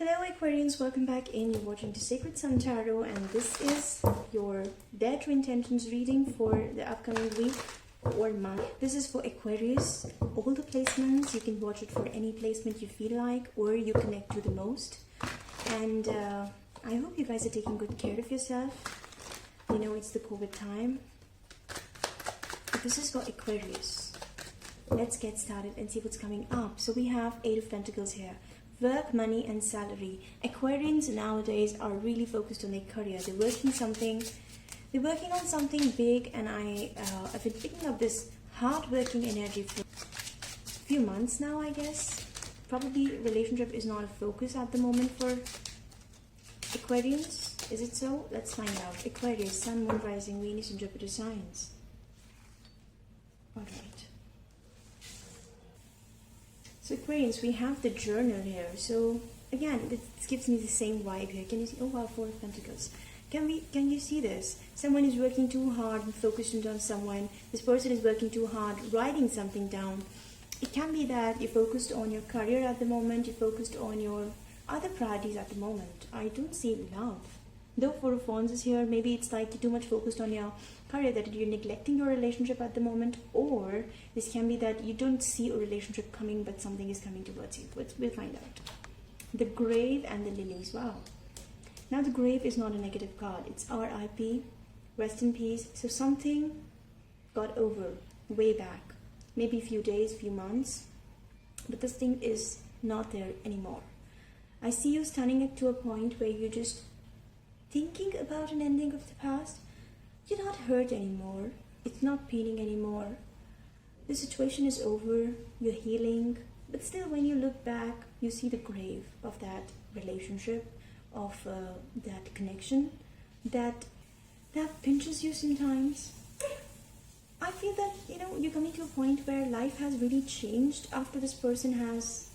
Hello Aquarians, welcome back in. You're watching the Sacred Sun Tarot, and this is your Dare to Intentions reading for the upcoming week or month. This is for Aquarius. All the placements, you can watch it for any placement you feel like or you connect to the most. And I hope you guys are taking good care of yourself. You know it's the COVID time. But this is for Aquarius. Let's get started and see what's coming up. So we have Eight of Pentacles here. Work, money and salary. Aquarians nowadays are really focused on their career. They're working on something big, and I've been picking up this hard-working energy for a few months now, I guess. Probably relationship is not a focus at the moment for Aquarians. Is it so? Let's find out. Aquarius, Sun, Moon, Rising, Venus and Jupiter signs. Alright. So Aquarians, we have the journal here. So again, this gives me the same vibe here. Can you see? Oh wow, Four of Pentacles. Can you see this? Someone is working too hard and focused on someone. This person is working too hard, writing something down. It can be that you're focused on your career at the moment. You're focused on your other priorities at the moment. I don't see love. Though Four of Wands is here, maybe it's like you're too much focused on your career that you're neglecting your relationship at the moment, or this can be that you don't see a relationship coming but something is coming towards you. We'll find out. The Grave and the Lilies. Wow. Now the Grave is not a negative card. It's RIP, rest in peace. So something got over way back, maybe a few days, few months, but this thing is not there anymore. I see you standing it to a point where you're just thinking about an ending of the past. You're not hurt anymore. It's not paining anymore. The situation is over. You're healing. But still, when you look back, you see the grave of that relationship, of that connection, that pinches you sometimes. I feel that, you're coming to a point where life has really changed after this person has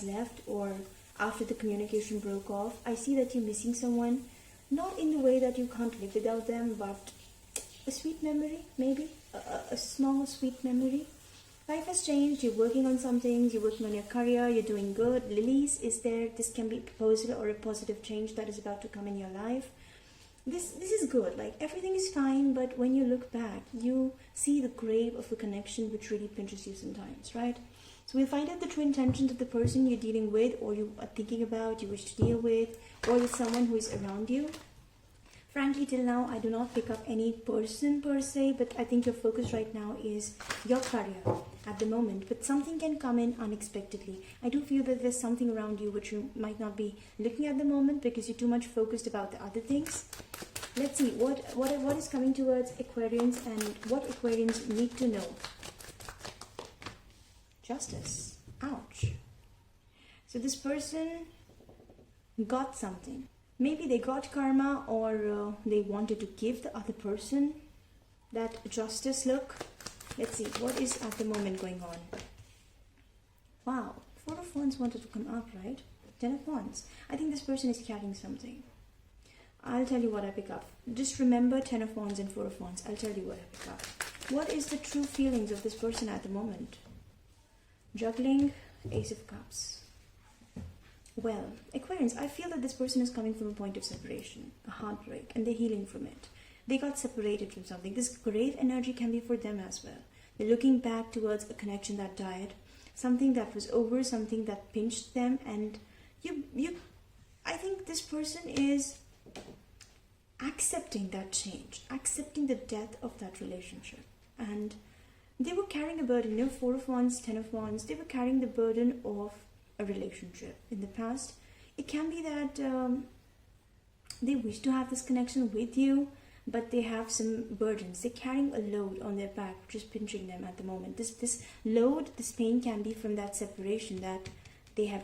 left, or after the communication broke off. I see that you're missing someone. Not in the way that you can't live without them, but a sweet memory, maybe. A small sweet memory. Life has changed. You're working on some things. You're working on your career. You're doing good. Lilies is there. This can be a proposal or a positive change that is about to come in your life. This is good. Like, everything is fine, but when you look back, you see the grave of a connection which really pinches you sometimes, right? So we'll find out the true intentions of the person you're dealing with, or you are thinking about, you wish to deal with, or with someone who is around you. Frankly, till now, I do not pick up any person per se, but I think your focus right now is your career at the moment. But something can come in unexpectedly. I do feel that there's something around you which you might not be looking at the moment because you're too much focused about the other things. Let's see what is coming towards Aquarians and what Aquarians need to know. Justice. Ouch. So this person got something. Maybe they got karma, or they wanted to give the other person that justice look. Let's see what is at the moment going on. Wow. Four of Wands wanted to come up, right? Ten of Wands. I think this person is carrying something. I'll tell you what I pick up. Just remember Ten of Wands and Four of Wands. I'll tell you what I pick up. What is the true feelings of this person at the moment? Juggling, Ace of Cups. Well, Aquarians, I feel that this person is coming from a point of separation, a heartbreak, and they're healing from it. They got separated from something. This grave energy can be for them as well. They're looking back towards a connection that died, something that was over, something that pinched them, and I think this person is accepting that change, accepting the death of that relationship. And they were carrying a burden. Four of Wands, Ten of Wands, they were carrying the burden of a relationship in the past. It can be that they wish to have this connection with you, but they have some burdens. They're carrying a load on their back, which is pinching them at the moment. This load, this pain can be from that separation that they have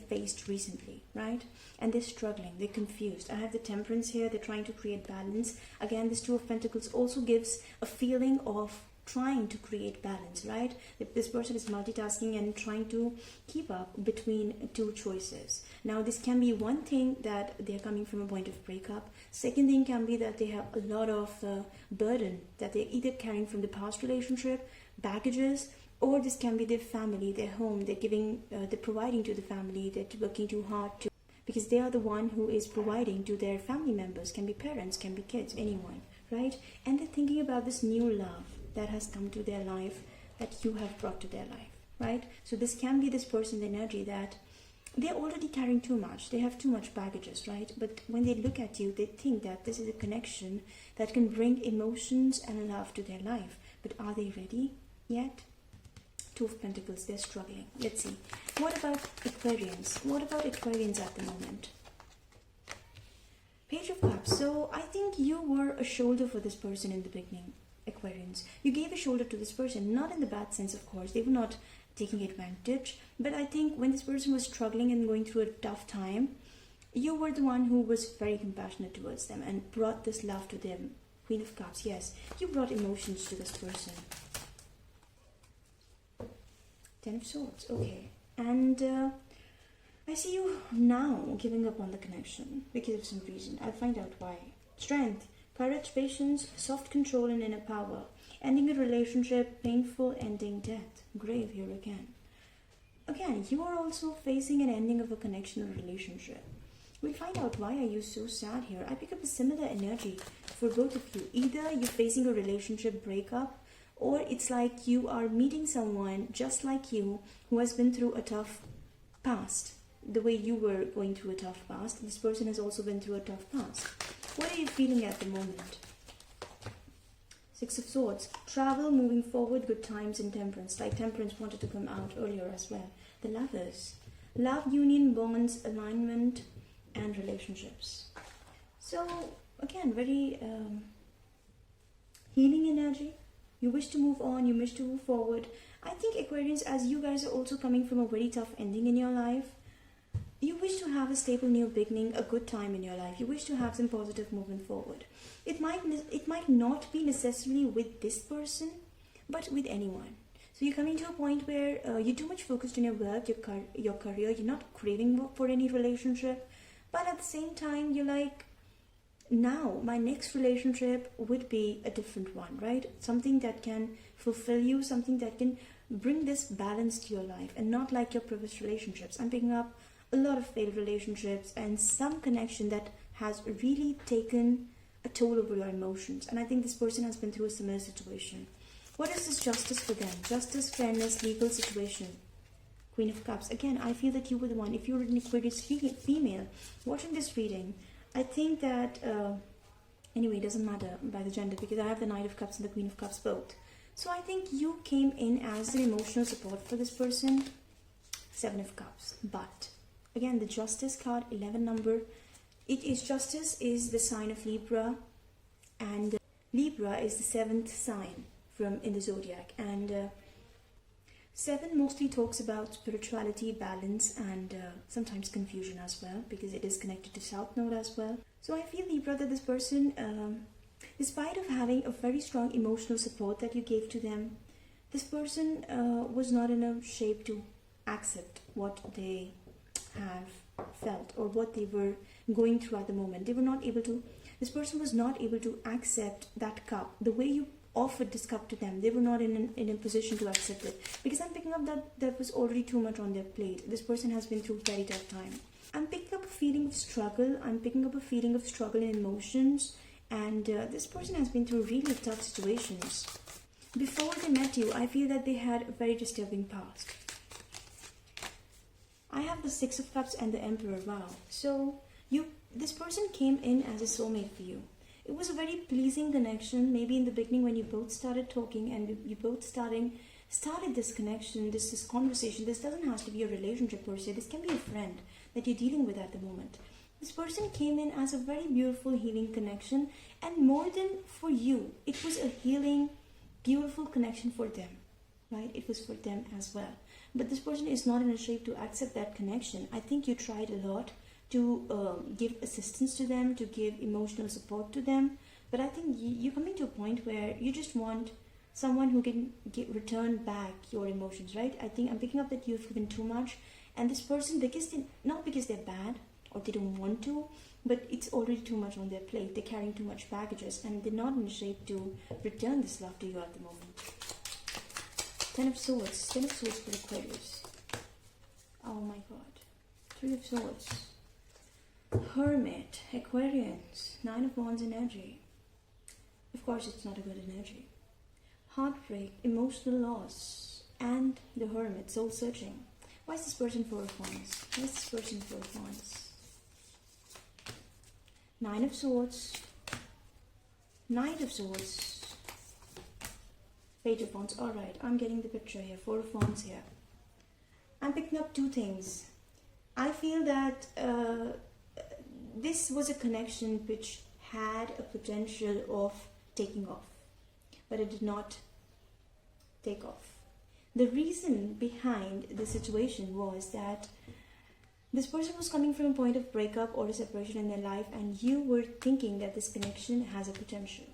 faced recently, right? And they're struggling, they're confused. I have the Temperance here. They're trying to create balance. Again, this Two of Pentacles also gives a feeling of trying to create balance, right? This person is multitasking and trying to keep up between two choices. Now, this can be one thing that they're coming from a point of breakup. Second thing can be that they have a lot of burden that they're either carrying from the past relationship, baggages, Or this can be their family, their home. They're providing to the family. They're working too hard to, because they are the one who is providing to their family members. Can be parents, can be kids, anyone, right? And they're thinking about this new love that has come to their life, that you have brought to their life, right? So this can be this person's energy that they're already carrying too much. They have too much baggages, right? But when they look at you, they think that this is a connection that can bring emotions and love to their life. But are they ready yet? Two of Pentacles, they're struggling. Let's see. What about Aquarians? What about Aquarians at the moment? Page of Cups. So I think you were a shoulder for this person in the beginning, Aquarians. You gave a shoulder to this person, not in the bad sense, of course. They were not taking advantage. But I think when this person was struggling and going through a tough time, you were the one who was very compassionate towards them and brought this love to them. Queen of Cups, yes. You brought emotions to this person. Ten of Swords, okay. And I see you now giving up on the connection because of some reason. I'll find out why. Strength, courage, patience, soft control and inner power. Ending a relationship, painful ending, death. Grave here again. Again, you are also facing an ending of a connection or relationship. We'll find out why are you so sad here. I pick up a similar energy for both of you. Either you're facing a relationship breakup, or it's like you are meeting someone just like you who has been through a tough past. The way you were going through a tough past, this person has also been through a tough past. What are you feeling at the moment? Six of Swords. Travel, moving forward, good times and temperance. Like temperance wanted to come out earlier as well. The Lovers. Love, union, bonds, alignment and relationships. So again, very healing energy. You wish to move on, you wish to move forward. I think Aquarians, as you guys are also coming from a very tough ending in your life, you wish to have a stable new beginning, a good time in your life. You wish to have some positive movement forward. It might not be necessarily with this person, but with anyone. So you're coming to a point where you're too much focused on your work, your career. You're not craving for any relationship. But at the same time, you're like, now my next relationship would be a different one, right? Something that can fulfill you, something that can bring this balance to your life, and not like your previous relationships. I'm picking up a lot of failed relationships and some connection that has really taken a toll over your emotions. And I think this person has been through a similar situation. What is this justice for them? Justice, fairness, legal situation. Queen of Cups. Again, I feel that you were the one. If you're an Aquarius female watching this reading, I think that, anyway, it doesn't matter by the gender because I have the Knight of Cups and the Queen of Cups both. So I think you came in as an emotional support for this person. Seven of Cups. But, again, the Justice card, 11 number. Justice is the sign of Libra. And Libra is the 7th sign in the zodiac. And 7 mostly talks about spirituality, balance, and sometimes confusion as well, because it is connected to South Node as well. So I feel, Libra, that this person, despite of having a very strong emotional support that you gave to them, this person was not in a shape to accept what they have felt or what they were going through at the moment. They were not able to, this person was not able to accept that cup. The way you offered this cup to them, they were not in a position to accept it, because I'm picking up that there was already too much on their plate. This person has been through a very tough time. I'm picking up a feeling of struggle. I'm picking up a feeling of struggle and emotions, and this person has been through really tough situations. Before they met you, I feel that they had a very disturbing past. I have the Six of Cups and the Emperor. Wow. So this person came in as a soulmate for you. It was a very pleasing connection. Maybe in the beginning when you both started talking and you both started this connection, this conversation. This doesn't have to be a relationship per se. This can be a friend that you're dealing with at the moment. This person came in as a very beautiful healing connection, and more than for you, it was a healing, beautiful connection for them, right? It was for them as well. But this person is not in a shape to accept that connection. I think you tried a lot to give assistance to them, to give emotional support to them. But I think you're coming to a point where you just want someone who can return back your emotions, right? I think I'm picking up that you've given too much. And this person, not because they're bad or they don't want to, but it's already too much on their plate. They're carrying too much baggages and they're not in shape to return this love to you at the moment. Ten of Swords for Aquarius. Oh my god. Three of Swords. Hermit, Aquarians, Nine of Wands energy. Of course, it's not a good energy. Heartbreak, emotional loss, and the Hermit, soul searching. Why is this person Four of Wands? Why is this person Four of Wands? Nine of Swords, Knight of Swords, Page of Wands. Alright, I'm getting the picture here. Four of Wands here. I'm picking up two things. I feel that this was a connection which had a potential of taking off, but it did not take off. The reason behind the situation was that this person was coming from a point of breakup or a separation in their life, and you were thinking that this connection has a potential.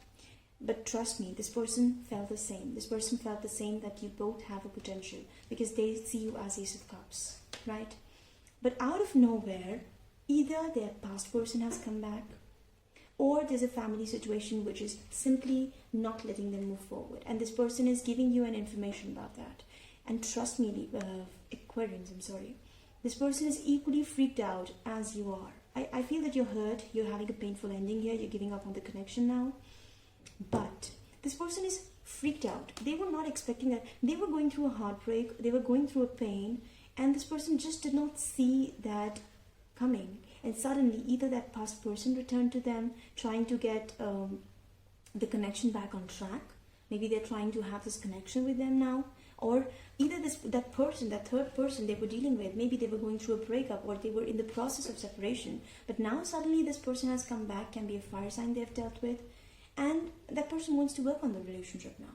But trust me, this person felt the same. This person felt the same, that you both have a potential, because they see you as Ace of Cups, right? But out of nowhere, either their past person has come back, or there's a family situation which is simply not letting them move forward. And this person is giving you an information about that. And trust me, Aquarians, I'm sorry. This person is equally freaked out as you are. I feel that you're hurt, you're having a painful ending here, you're giving up on the connection now. But this person is freaked out. They were not expecting that. They were going through a heartbreak, they were going through a pain, and this person just did not see that coming. And suddenly, either that past person returned to them, trying to get the connection back on track. Maybe they're trying to have this connection with them now. Or either that person, that third person they were dealing with, maybe they were going through a breakup, or they were in the process of separation. But now suddenly this person has come back, can be a fire sign they've dealt with. And that person wants to work on the relationship now.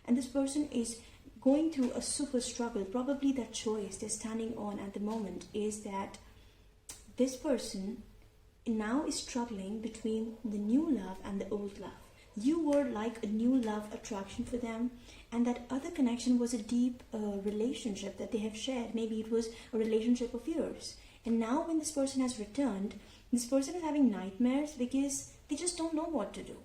And this person is going through a super struggle. Probably that choice they're standing on at the moment is that this person now is struggling between the new love and the old love. You were like a new love attraction for them, and that other connection was a deep relationship that they have shared. Maybe it was a relationship of years. And now when this person has returned, this person is having nightmares because they just don't know what to do.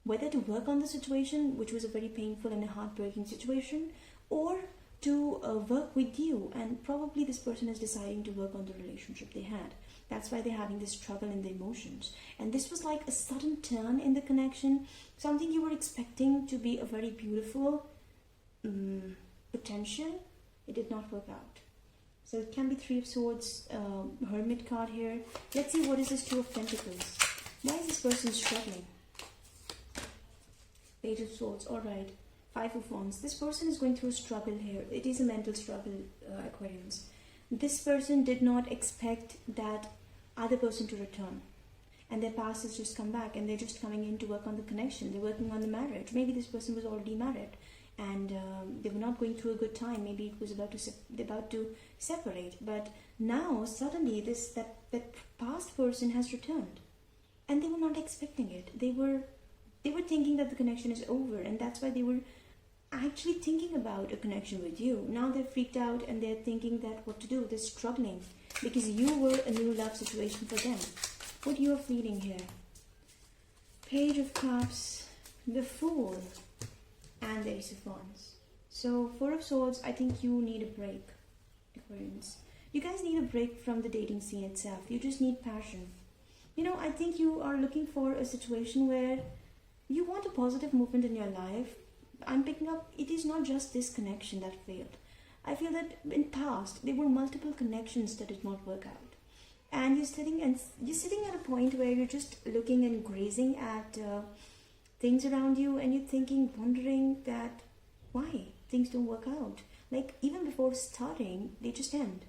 Whether to work on the situation, which was a very painful and a heartbreaking situation, or to work with you. And probably this person is deciding to work on the relationship they had. That's why they're having this struggle in the emotions. And this was like a sudden turn in the connection. Something you were expecting to be a very beautiful potential. It did not work out. So it can be Three of Swords, Hermit card here. Let's see what is this Two of Pentacles. Why is this person struggling? Page of Swords. Alright. Five of Wands. This person is going through a struggle here. It is a mental struggle, Aquarians. This person did not expect that other person to return, and their past has just come back, and they're just coming in to work on the connection. They're working on the marriage. Maybe this person was already married, and they were not going through a good time. Maybe it was about to separate. But now suddenly that past person has returned, and they were not expecting it. They were thinking that the connection is over, and that's why they were actually thinking about a connection with you. Now they're freaked out, and they're thinking that what to do. They're struggling because you were a new love situation for them. What you are feeling here? Page of Cups, the Fool, and the Ace of Wands. So Four of Swords, I think you need a break, Aquarians. You guys need a break from the dating scene itself. You just need passion. You know, I think you are looking for a situation where you want a positive movement in your life. I'm picking up, it is not just this connection that failed. I feel that in past there were multiple connections that did not work out, and you're sitting at a point where you're just looking and grazing at things around you, and you're thinking, wondering that why things don't work out. Like even before starting, they just end.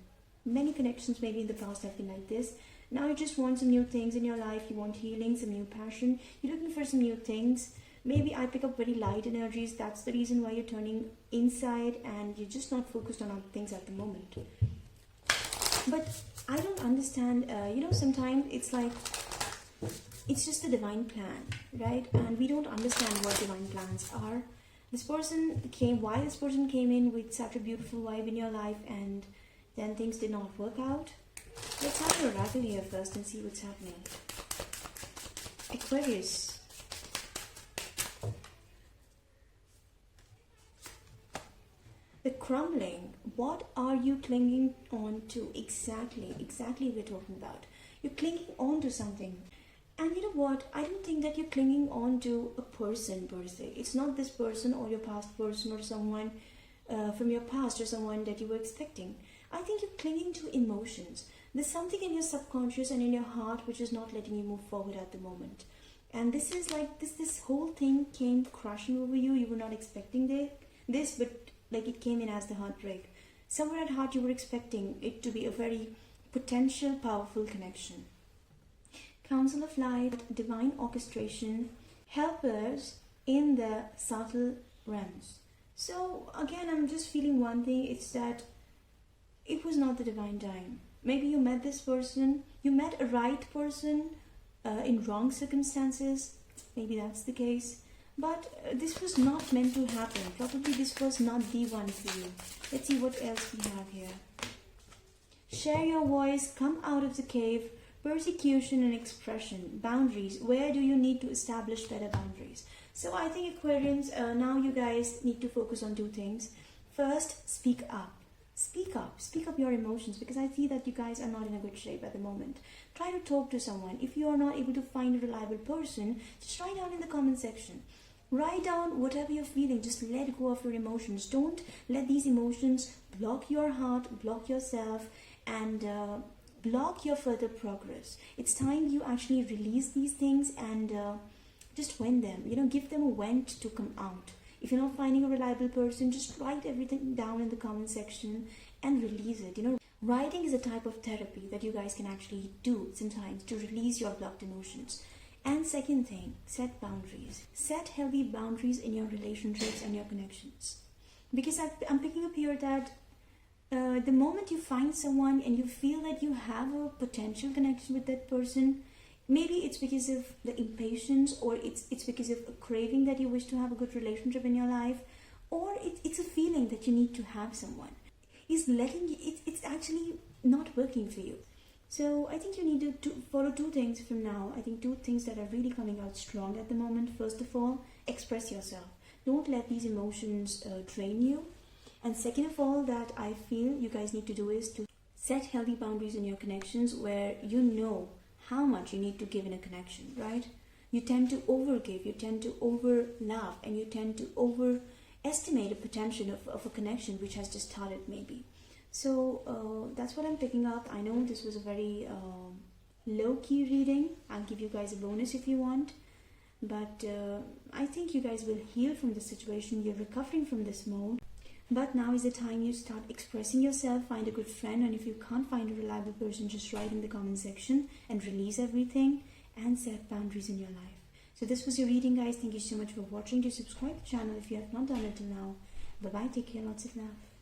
Many connections maybe in the past have been like this. Now you just want some new things in your life. You want healing, some new passion. You're looking for some new things. Maybe I pick up very light energies. That's the reason why you're turning inside, and you're just not focused on other things at the moment. But I don't understand, sometimes it's like, it's just a divine plan, right? And we don't understand what divine plans are. Why this person came in with such a beautiful vibe in your life, and then things did not work out. Let's have an oracle here first and see what's happening. crumbling. What are you clinging on to? Exactly we're talking about. You're clinging on to something. And you know what? I don't think that you're clinging on to a person per se. It's not this person or your past person or someone from your past or someone that you were expecting. I think you're clinging to emotions. There's something in your subconscious and in your heart which is not letting you move forward at the moment. And this is like this whole thing came crushing over you. You were not expecting this, but like it came in as the heartbreak. Somewhere at heart you were expecting it to be a very potential, powerful connection. Council of Light, divine orchestration, helpers in the subtle realms. So again, I'm just feeling one thing. It's that it was not the divine time. Maybe you met this person, you met a right person in wrong circumstances. Maybe that's the case. But this was not meant to happen. Probably this was not the one for you. Let's see what else we have here. Share your voice, come out of the cave, persecution and expression, boundaries. Where do you need to establish better boundaries? So I think Aquarians, now you guys need to focus on two things. First, speak up. Speak up your emotions, because I see that you guys are not in a good shape at the moment. Try to talk to someone. If you are not able to find a reliable person, just write down in the comment section. Write down whatever you're feeling. Just let go of your emotions. Don't let these emotions block your heart, block yourself, and block your further progress. It's time you actually release these things and just vent them. Give them a vent to come out. If you're not finding a reliable person, just write everything down in the comment section and release it. Writing is a type of therapy that you guys can actually do sometimes to release your blocked emotions. And second thing, set boundaries. Set healthy boundaries in your relationships and your connections. Because I'm picking up here that the moment you find someone and you feel that you have a potential connection with that person, maybe it's because of the impatience, or it's because of a craving that you wish to have a good relationship in your life, or it's a feeling that you need to have someone. It's actually not working for you. So I think you need to follow two things from now. I think two things that are really coming out strong at the moment. First of all, express yourself. Don't let these emotions drain you. And second of all, that I feel you guys need to do is to set healthy boundaries in your connections, where you know how much you need to give in a connection, right? You tend to overgive, you tend to over love, and you tend to overestimate the potential of a connection which has just started maybe. So that's what I'm picking up. I know this was a very low-key reading. I'll give you guys a bonus if you want. But I think you guys will heal from this situation. You're recovering from this mode. But now is the time you start expressing yourself, find a good friend, and if you can't find a reliable person, just write in the comment section and release everything and set boundaries in your life. So this was your reading, guys. Thank you so much for watching. Do subscribe to the channel if you have not done it till now. Bye-bye. Take care. Lots of love.